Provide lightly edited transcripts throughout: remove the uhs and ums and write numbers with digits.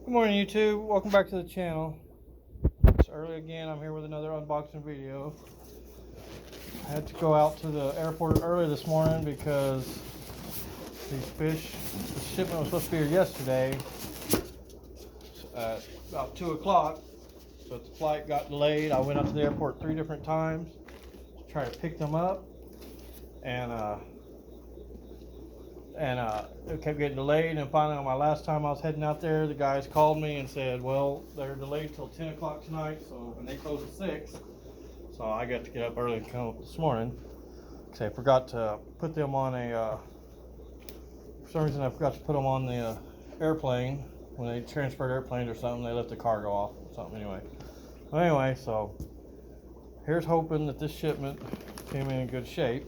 Good morning, YouTube. Welcome back to the channel. It's early again. I'm here with another unboxing video. I had to go out to the airport early this morning because these fish, the shipment was supposed to be here yesterday at about 2 o'clock, but the flight got delayed. I went out to the airport 3 different times to try to pick them up, and it kept getting delayed. And finally, on my last time I was heading out there, the guys called me and said, well, they're delayed till 10 o'clock tonight, and they close at 6. So I got to get up early and come up this morning because I forgot to put them on for some reason I forgot to put them on the airplane. When they transferred airplanes or something, they left the cargo off or something anyway. So here's hoping that this shipment came in good shape.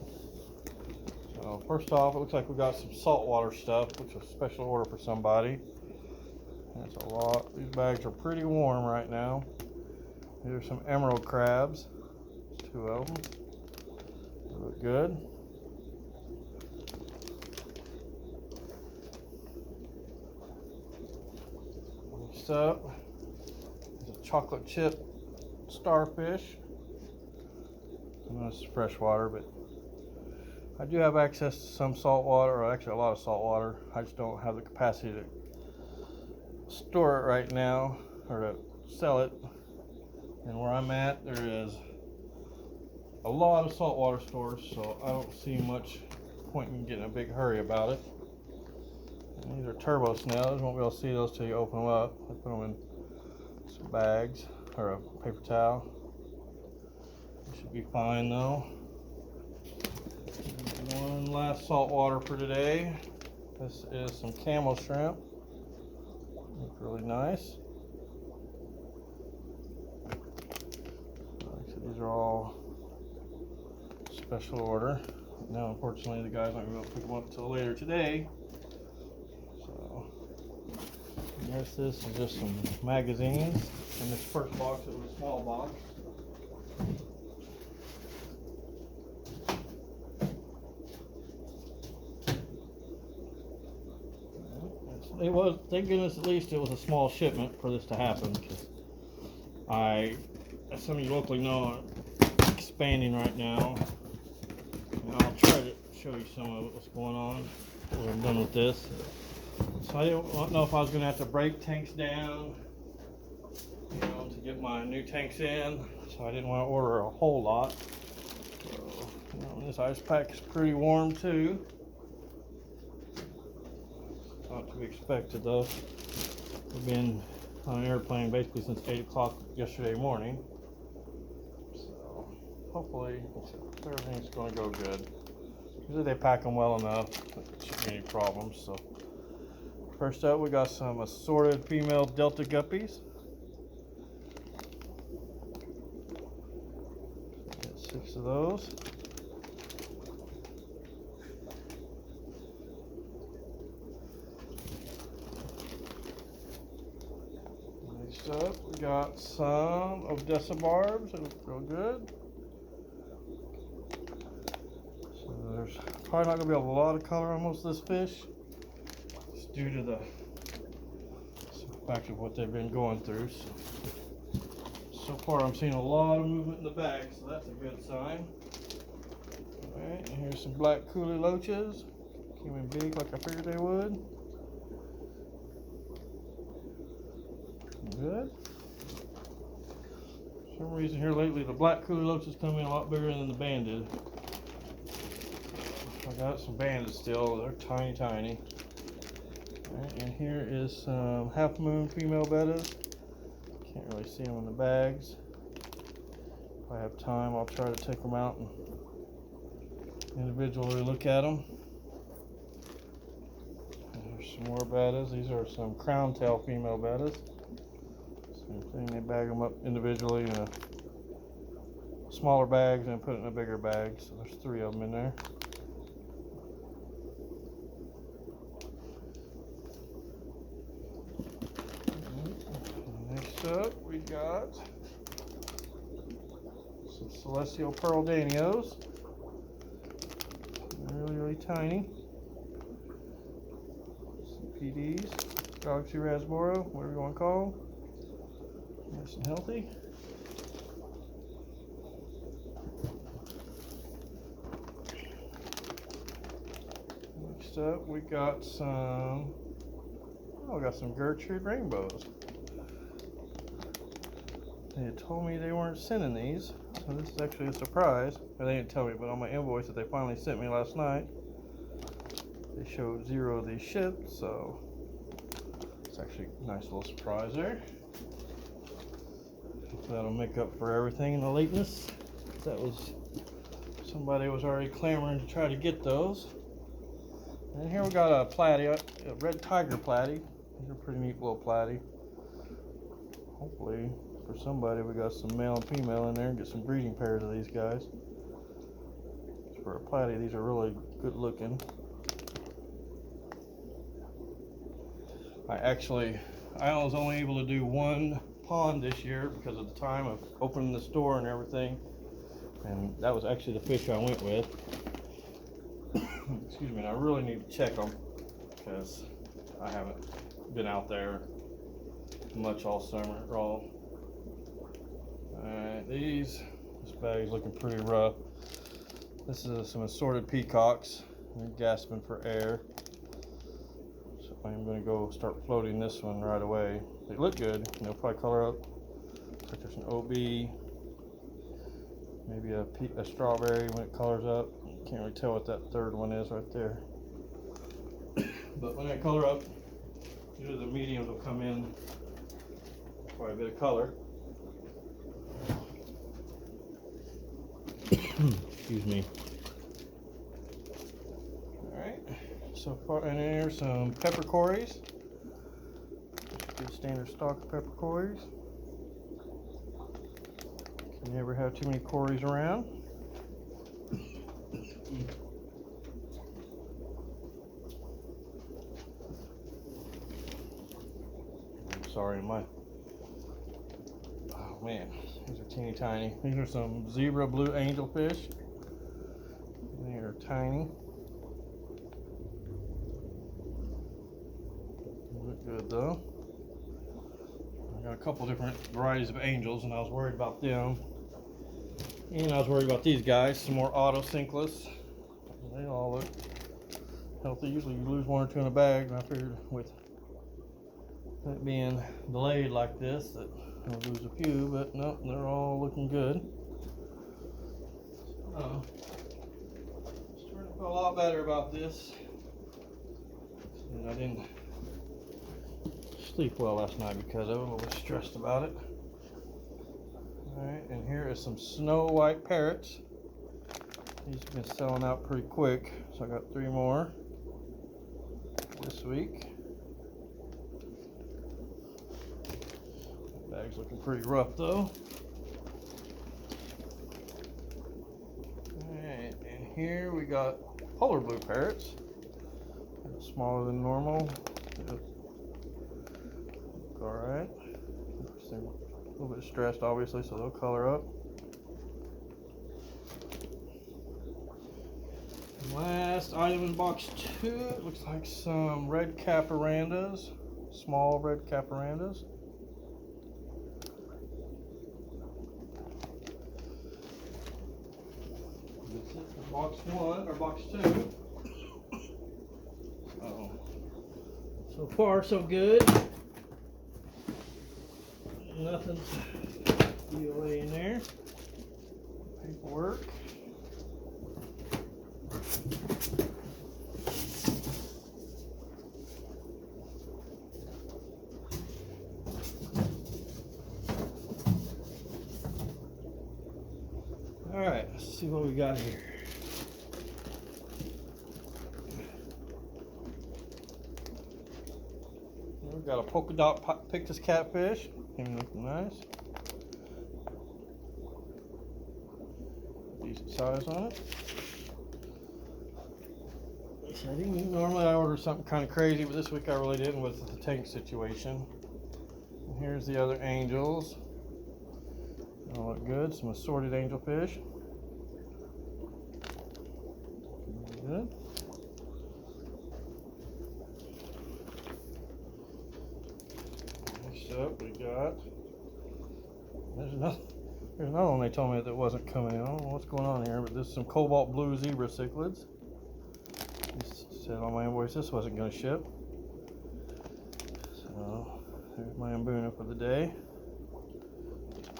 So first off, it looks like we got some saltwater stuff, which is a special order for somebody. That's a lot. These bags are pretty warm right now. These are some emerald crabs. 2 of them. They look good. Next up is a chocolate chip starfish. I know it's freshwater, but I do have access to some salt water, or actually a lot of salt water. I just don't have the capacity to store it right now or to sell it. And where I'm at, there is a lot of saltwater stores, so I don't see much point in getting a big hurry about it. And these are turbo snails. You won't be able to see those till you open them up. I put them in some bags or a paper towel. They should be fine though. One last saltwater for today. This is some camel shrimp. Look really nice. These are all special order. Now, unfortunately, the guys aren't going to pick them up until later today. So, I guess this is just some magazines. In this first box, it was a small box. It was, thank goodness, at least it was a small shipment for this to happen, because as some of you locally know, I'm expanding right now. And I'll try to show you some of what's going on when I'm done with this. So I didn't know if I was going to have to break tanks down, to get my new tanks in. So I didn't want to order a whole lot. So, this ice pack is pretty warm too. Not to be expected though. We've been on an airplane basically since 8 o'clock yesterday morning. So hopefully everything's going to go good. Usually they pack them well enough. There shouldn't be any problems. So first up, we got some assorted female Delta Guppies. Got 6 of those. Next up, we got some Odessa barbs. They look real good. So there's probably not going to be a lot of color on most of this fish, just due to the fact of what they've been going through. So far, I'm seeing a lot of movement in the bag, so that's a good sign. Alright, and here's some black Coulee Loaches. Came in big like I figured they would. Good. For some reason here lately, the black Coulee Loaches come in a lot bigger than the banded. I got some banded still. They're tiny, tiny. Alright, and here is some half moon female Bettas. Can't really see them in the bags. If I have time, I'll try to take them out and individually look at them. And here's some more Bettas. These are some crown tail female Bettas. Same thing, they bag them up individually in a smaller bags and put it in a bigger bag. So there's 3 of them in there. Next up, we got some celestial pearl Danios. Really, really tiny. Some PDs. Galaxy Rasboro, whatever you want to call them. Nice and healthy. Next up, we got some. Oh, we got some Gertrude rainbows. They had told me they weren't sending these, so this is actually a surprise. Or they didn't tell me, but on my invoice that they finally sent me last night, they showed 0 of these shipped, so it's actually a nice little surprise there. So that'll make up for everything in the lateness. That was, somebody was already clamoring to try to get those. And here we got a platy, a red Tiger Platy. These are pretty neat little platy. Hopefully for somebody we got some male and female in there and get some breeding pairs of these guys. For a platy, these are really good looking. I was only able to do one pond this year because of the time of opening the store and everything. And that was actually the fish I went with. Excuse me, and I really need to check them because I haven't been out there much all summer at all. Alright, this bag's looking pretty rough. This is some assorted peacocks. They're gasping for air. So I'm going to go start floating this one right away. They look good. They'll probably color up. Looks like there's an OB. Maybe a strawberry when it colors up. Can't really tell what that third one is right there. But when I color up, usually the mediums will come in quite a bit of color. Excuse me. Alright, so far, and then here's some pepper cories. Good standard stock of pepper cories. Can never have too many cories around. I'm sorry, oh man, these are teeny tiny. These are some zebra blue angelfish. They are tiny. Look good though. I got a couple different varieties of angels, and I was worried about them. And I was worried about these guys, some more auto Cichlids. They all look healthy. Usually you lose 1 or 2 in a bag, and I figured with it being delayed like this that I'll lose a few, but no, they're all looking good. Starting to feel a lot better about this. And I didn't sleep well last night because I was a little stressed about it. Alright, and here is some snow white parrots. These have been selling out pretty quick, so I got 3 more this week. The bag's looking pretty rough though. Alright, and here we got polar blue parrots. Smaller than normal. Alright. A little bit stressed obviously, so they'll color up. Last item in box 2, it looks like some red caparandas, small red caparandas. That's it for box 1 or box 2. So far, so good. Nothing's DOA in there. Paperwork. Alright, let's see what we got here. We've got a polka dot Pictus catfish. Him looking nice. Decent size on it. Normally I order something kind of crazy, but this week I really didn't with the tank situation. And here's the other angels. They all look good. Some assorted angelfish. Good. up, we got, there's another one they told me that wasn't coming in. I don't know what's going on here, but this is some Cobalt Blue Zebra Cichlids. It said on my invoice this wasn't going to ship. So there's my Mbuna for the day.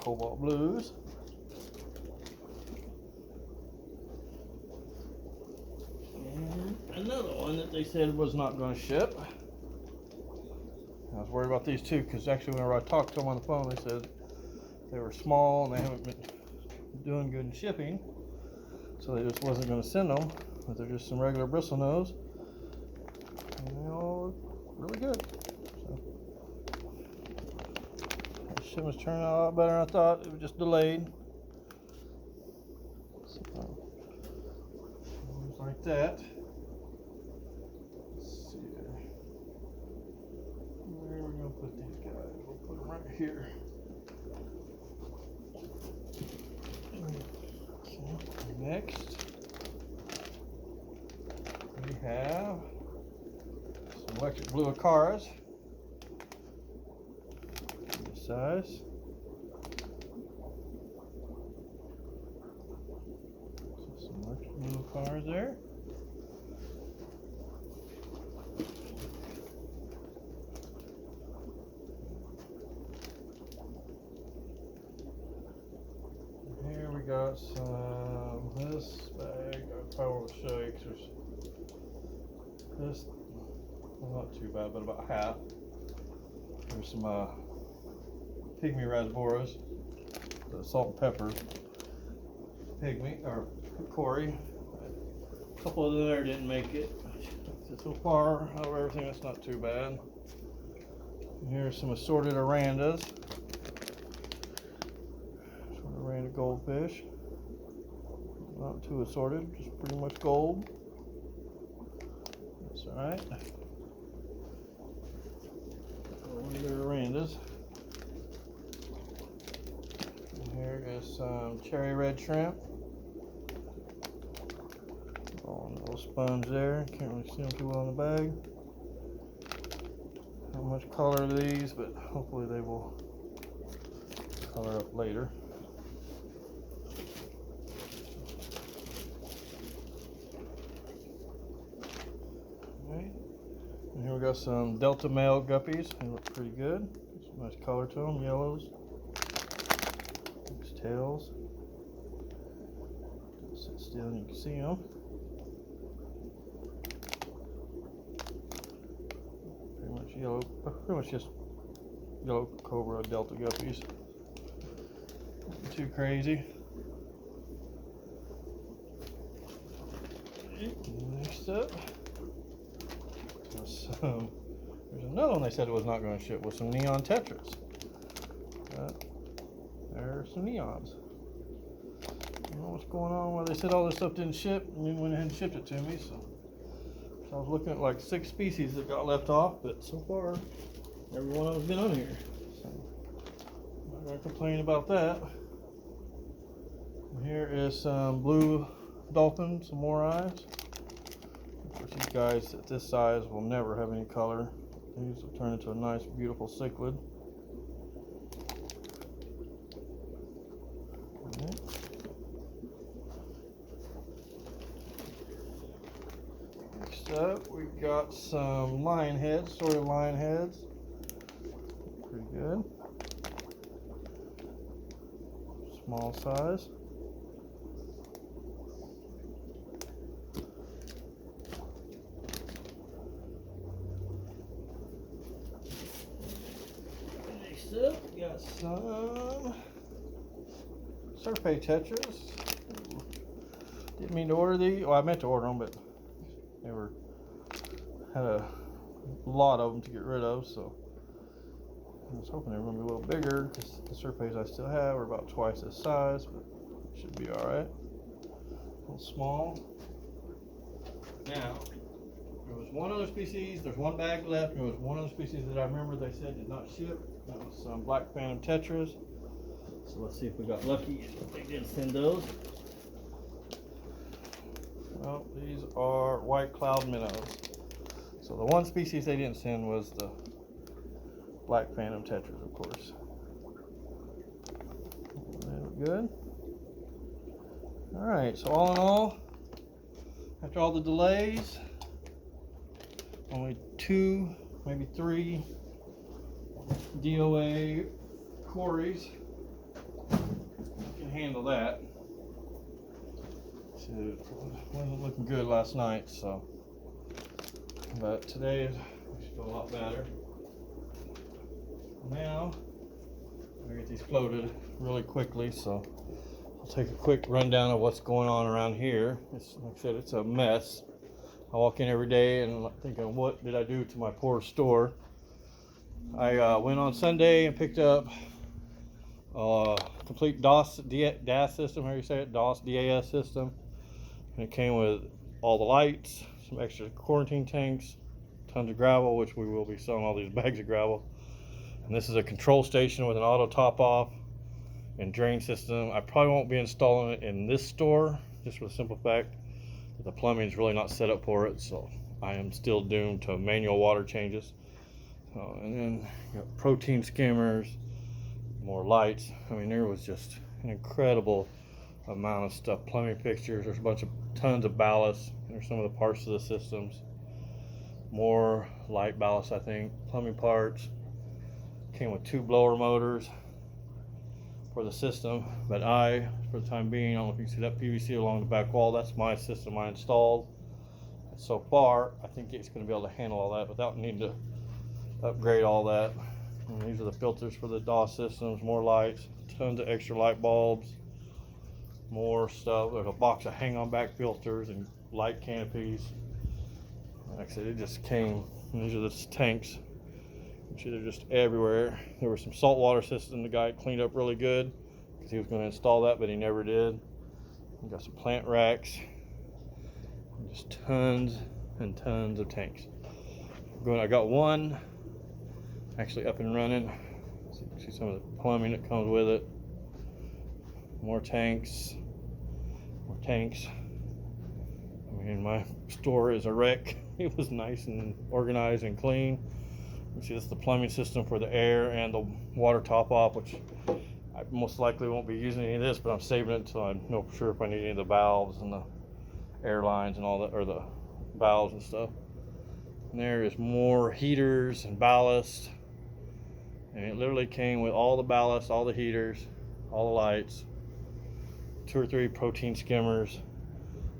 Cobalt Blues. And another one that they said was not going to ship. I was worried about these two because actually whenever I talked to them on the phone, they said they were small and they haven't been doing good in shipping, so they just wasn't going to send them. But they're just some regular bristlenose, and they all look really good. So the shipment's turning out a lot better than I thought. It was just delayed. So, things like that. Put these guys, we'll put them right here. Okay, next we have some electric blue Acaras. This size. So some electric blue Acaras there. Got some, this bag I probably will show you because there's this, well, not too bad, but about half. There's some pygmy rasboras, the salt and pepper pygmy or Cory. A couple of them there didn't make it. So far, out of everything, that's not too bad. And here's some assorted Arandas. Aranda goldfish. Not too assorted, just pretty much gold. That's alright. One of their Arandas. And here is some cherry red shrimp. Oh, a little sponge there. Can't really see them too well in the bag. Not much color to these, but hopefully they will color up later. And here we got some Delta male guppies. They look pretty good. Some nice color to them, yellows, mixed tails. Sit still and you can see them. Pretty much yellow, pretty much just yellow cobra Delta guppies. Nothing too crazy. Next up. There's another one they said it was not going to ship with some neon Tetras. There are some neons. I don't know what's going on. Well, they said all this stuff didn't ship, and then went ahead and shipped it to me. So I was looking at like 6 species that got left off, but so far every one of them's been on here. So I'm not going to complain about that. And here is some blue Dalton, some more eyes. These guys at this size will never have any color. These will turn into a nice, beautiful cichlid. Right. Next up, we've got some lion heads, sort of lion heads. Pretty good. Small size. Up, got some Starfish Tetras. Didn't mean to order these. Well, I meant to order them, but they had a lot of them to get rid of. So I was hoping they were going to be a little bigger because the Starfish I still have are about twice this size, but it should be all right. A little small. Now, there was one other species. There's one bag left. There was one other species that I remember they said did not ship. That was some Black Phantom Tetras. So let's see if we got lucky. They did send those. Well, these are white cloud minnows. So the one species they didn't send was the black phantom tetras, of course. That look good. All right, so all in all, after all the delays, only 2, maybe 3 DOA quarries can handle that. So it wasn't looking good last night, so, but today we feel a lot better. Now I get these floated really quickly, so I'll take a quick rundown of what's going on around here. It's, like I said, it's a mess. I walk in every day and thinking, what did I do to my poor store? I went on Sunday and picked up a complete DAS system, how you say it, DAS system. And it came with all the lights, some extra quarantine tanks, tons of gravel, which we will be selling all these bags of gravel. And this is a control station with an auto top off and drain system. I probably won't be installing it in this store, just for the simple fact that the plumbing is really not set up for it, so I am still doomed to manual water changes. And then you got protein skimmers, more lights. I mean, there was just an incredible amount of stuff. Plumbing fixtures, there's a bunch of tons of ballast. There's some of the parts of the systems. More light ballast, I think. Plumbing parts. Came with 2 blower motors for the system, but for the time being, I don't know if you can see that PVC along the back wall, that's my system I installed. And so far, I think it's going to be able to handle all that without needing to upgrade all that. And these are the filters for the DOS systems, more lights, tons of extra light bulbs, more stuff. There's a box of hang-on back filters and light canopies. Like I said, it just came. And these are the tanks. See, they're just everywhere. There was some saltwater system the guy cleaned up really good because he was going to install that, but he never did. We got some plant racks, just tons and tons of tanks. I got one actually up and running. See some of the plumbing that comes with it. More tanks, more tanks. I mean, my store is a wreck. It was nice and organized and clean. You see, this is the plumbing system for the air and the water top off, which I most likely won't be using any of this, but I'm saving it until I know for sure if I need any of the valves and the air lines and all that, or the valves and stuff. And there is more heaters and ballast, and it literally came with all the ballast, all the heaters, all the lights, 2 or 3 protein skimmers.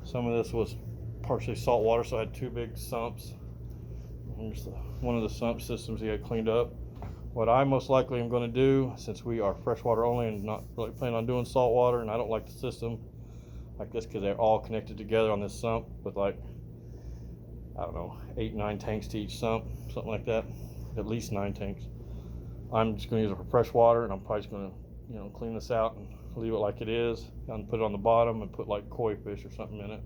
Some of this was partially salt water, so I had 2 big sumps. Here's one of the sump systems he had cleaned up. What I most likely am going to do, since we are freshwater only and not really planning on doing salt water, and I don't like the system like this because they're all connected together on this sump with, like, I don't know, 8, 9 tanks to each sump, something like that, at least 9 tanks. I'm just going to use it for fresh water, and I'm probably just going to, clean this out and leave it like it is, and put it on the bottom and put like koi fish or something in it.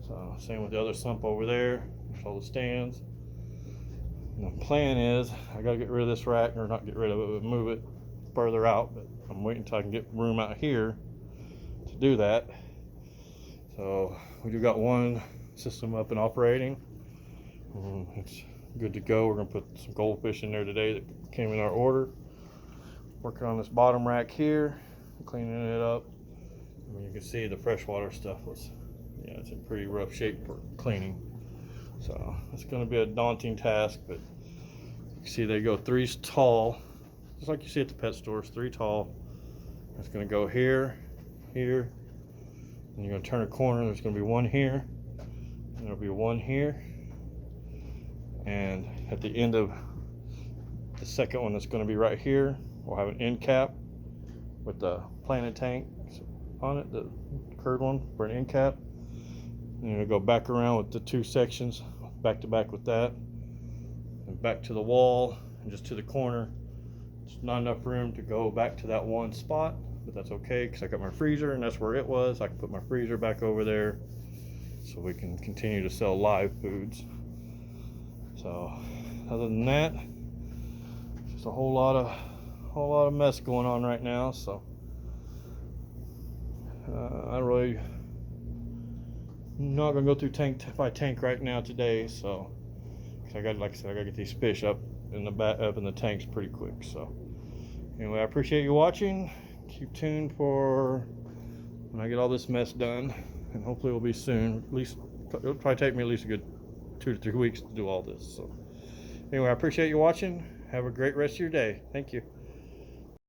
So same with the other sump over there. There's all the stands. And the plan is I gotta get rid of this rack, or not get rid of it, but move it further out. But I'm waiting until I can get room out here to do that. So we do got one system up and operating. It's good to go. We're gonna put some goldfish in there today that came in our order. Working on this bottom rack here, cleaning it up. I mean, you can see the freshwater stuff was, it's in pretty rough shape for cleaning. So it's going to be a daunting task, but you can see they go 3 tall, just like you see at the pet stores, 3 tall. It's going to go here, here, and you're going to turn a corner. There's going to be one here, and there'll be one here, and at the end of the second one that's going to be right here, we'll have an end cap with the planted tank on it, the curved one for an end cap. And you're going to go back around with the 2 sections, back to back with that, and back to the wall, and just to the corner. There's not enough room to go back to that one spot, but that's okay because I got my freezer, and that's where it was. I can put my freezer back over there so we can continue to sell live foods. So other than that, just a whole lot of mess going on right now. So I really not gonna go through tank by tank right now today. So 'cause I got, like I said, I gotta get these fish up in the tanks pretty quick. So anyway, I appreciate you watching. Keep tuned for when I get all this mess done, and hopefully it'll be soon. At least it'll probably take me at least a good 2 to 3 weeks to do all this. So anyway, I appreciate you watching. Have a great rest of your day. Thank you.